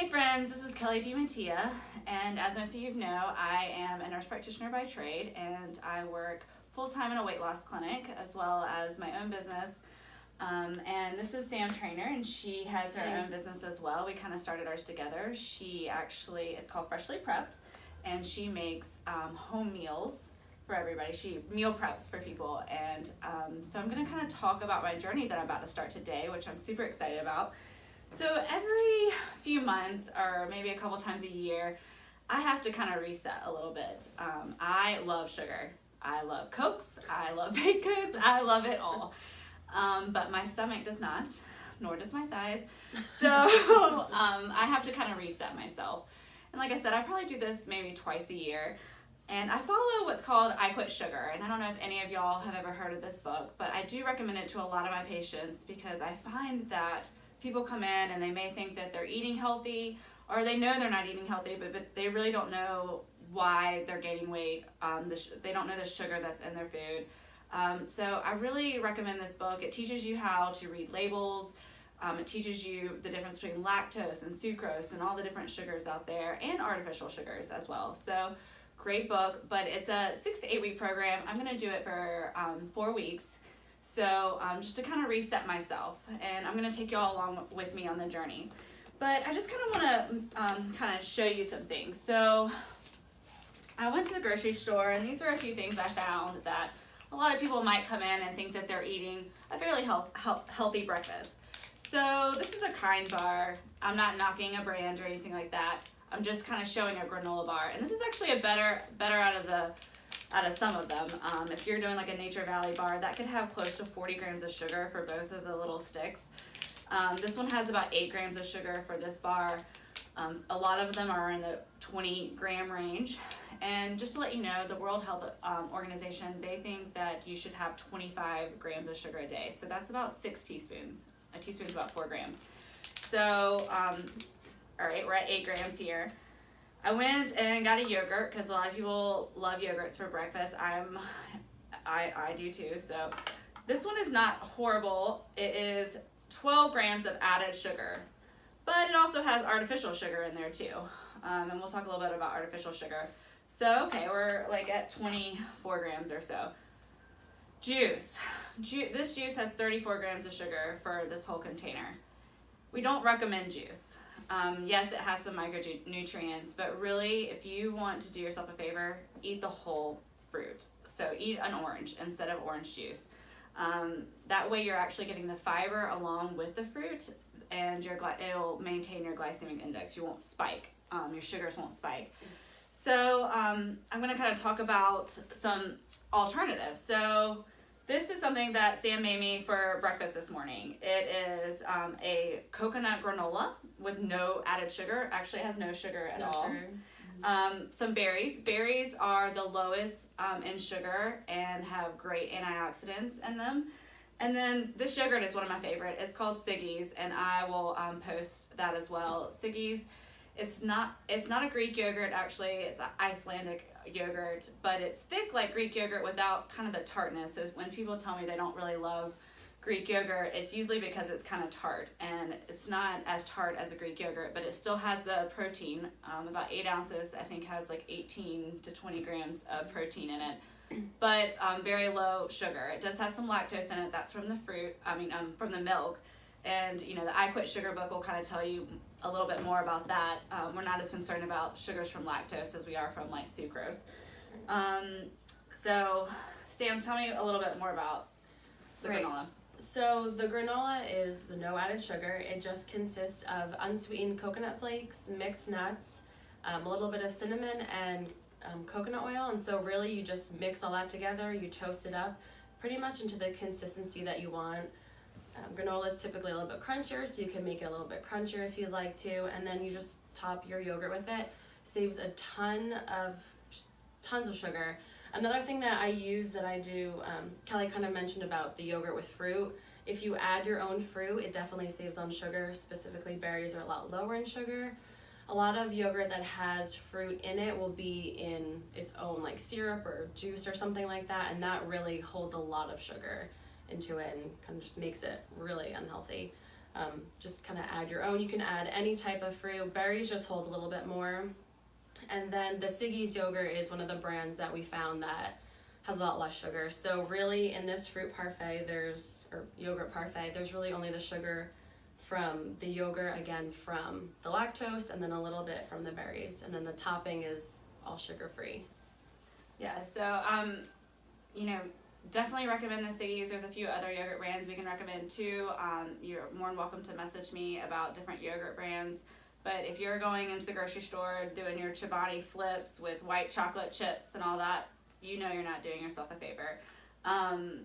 Hey friends, this is Kelly DiMattia, and as most of you know, I am a nurse practitioner by trade, and I work full-time in a weight loss clinic as well as my own business. And this is Sam Trainer, and she has her own business as well. We kind of started ours together. It's called Freshly Prepped, and she makes home meals for everybody. She meal preps for people, and so I'm going to kind of talk about my journey that I'm about to start today, which I'm super excited about. So every few months, or maybe a couple times a year, I have to kind of reset a little bit. I love sugar. I love Cokes. I love baked goods. I love it all. But my stomach does not, nor does my thighs. So I have to kind of reset myself. And like I said, I probably do this maybe twice a year. And I follow what's called I Quit Sugar. And I don't know if any of y'all have ever heard of this book, but I do recommend it to a lot of my patients because I find that people come in and they may think that they're eating healthy, or they know they're not eating healthy, but they really don't know why they're gaining weight. They don't know the sugar that's in their food. So I really recommend this book. It teaches you how to read labels. It teaches you the difference between lactose and sucrose and all the different sugars out there, and artificial sugars as well. So great book, but it's a 6 to 8 week program. I'm going to do it for 4 weeks. So just to kind of reset myself, and I'm going to take you all along with me on the journey. But I just kind of want to kind of show you some things. So I went to the grocery store, and these are a few things I found that a lot of people might come in and think that they're eating a fairly healthy breakfast. So this is a Kind bar. I'm not knocking a brand or anything like that. I'm just kind of showing a granola bar, and this is actually a better out of some of them. If you're doing like a Nature Valley bar, that could have close to 40 grams of sugar for both of the little sticks. This one has about 8 grams of sugar for this bar. A lot of them are in the 20 gram range. And just to let you know, the World Health Organization, they think that you should have 25 grams of sugar a day. So that's about 6 teaspoons. A teaspoon is about 4 grams. So, all right, we're at 8 grams here. I went and got a yogurt because a lot of people love yogurts for breakfast. I do too. So this one is not horrible. It is 12 grams of added sugar, but it also has artificial sugar in there too. And we'll talk a little bit about artificial sugar. So, okay, we're like at 24 grams or so. Juice. This juice has 34 grams of sugar for this whole container. We don't recommend juice. Yes, it has some micronutrients, but really, if you want to do yourself a favor, eat the whole fruit. So eat an orange instead of orange juice. That way you're actually getting the fiber along with the fruit, and it'll maintain your glycemic index. You won't spike. Your sugars won't spike. So I'm going to kind of talk about some alternatives. So this is something that Sam made me for breakfast this morning. It is a coconut granola with no added sugar. Actually, it has no sugar at all. Some berries. Berries are the lowest in sugar and have great antioxidants in them. And then this yogurt is one of my favorite. It's called Siggi's, and I will post that as well. Siggi's, it's not a Greek yogurt, actually. It's an Icelandic yogurt, but it's thick like Greek yogurt without kind of the tartness. So when people tell me they don't really love Greek yogurt, it's usually because it's kind of tart, and it's not as tart as a Greek yogurt, but it still has the protein. About 8 ounces, I think, has like 18 to 20 grams of protein in it, but very low sugar. It does have some lactose in it. That's from the from the milk. And the I Quit Sugar book will kind of tell you a little bit more about that. We're not as concerned about sugars from lactose as we are from like sucrose. So Sam, tell me a little bit more about the granola. So the granola is the no added sugar. It just consists of unsweetened coconut flakes, mixed nuts, a little bit of cinnamon, and coconut oil. And so really you just mix all that together, you toast it up pretty much into the consistency that you want. Granola is typically a little bit crunchier, so you can make it a little bit crunchier if you'd like to, and then you just top your yogurt with it. Saves a tons of sugar. Another thing that I use that I do, Kelly kind of mentioned about the yogurt with fruit. If you add your own fruit, it definitely saves on sugar. Specifically, berries are a lot lower in sugar. A lot of yogurt that has fruit in it will be in its own like syrup or juice or something like that, and that really holds a lot of sugar into it and kind of just makes it really unhealthy. just kind of add your own. You can add any type of fruit. Berries just hold a little bit more. And then the Siggi's yogurt is one of the brands that we found that has a lot less sugar. So really in this fruit parfait, or yogurt parfait, there's really only the sugar from the yogurt, again from the lactose, and then a little bit from the berries. And then the topping is all sugar-free. Yeah, so definitely recommend the Siggi's. There's a few other yogurt brands we can recommend too. You're more than welcome to message me about different yogurt brands. But if you're going into the grocery store doing your Chobani flips with white chocolate chips and all that, you're not doing yourself a favor. I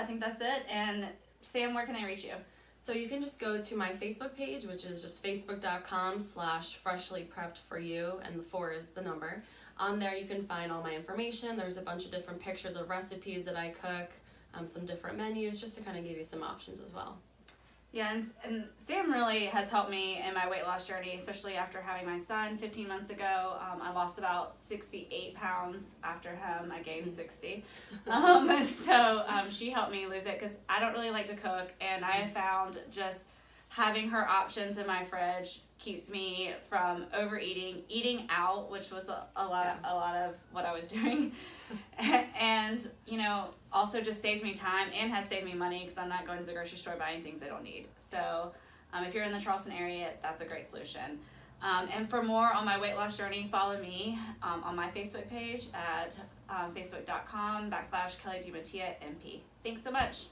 think that's it. And Sam, where can I reach you? So you can just go to my Facebook page, which is just facebook.com/freshlypreppedforyou, and the 4 is the number. On there you can find all my information. There's a bunch of different pictures of recipes that I cook, some different menus, just to kind of give you some options as well. Yeah, and Sam really has helped me in my weight loss journey, especially after having my son 15 months ago. I lost about 68 pounds after him. I gained 60. She helped me lose it because I don't really like to cook, and I have found just having her options in my fridge keeps me from overeating, eating out, which was a lot of what I was doing. And also just saves me time and has saved me money because I'm not going to the grocery store buying things I don't need. So if you're in the Charleston area, that's a great solution. And for more on my weight loss journey, follow me on my Facebook page at facebook.com/Kelly DiMattia MP. Thanks so much.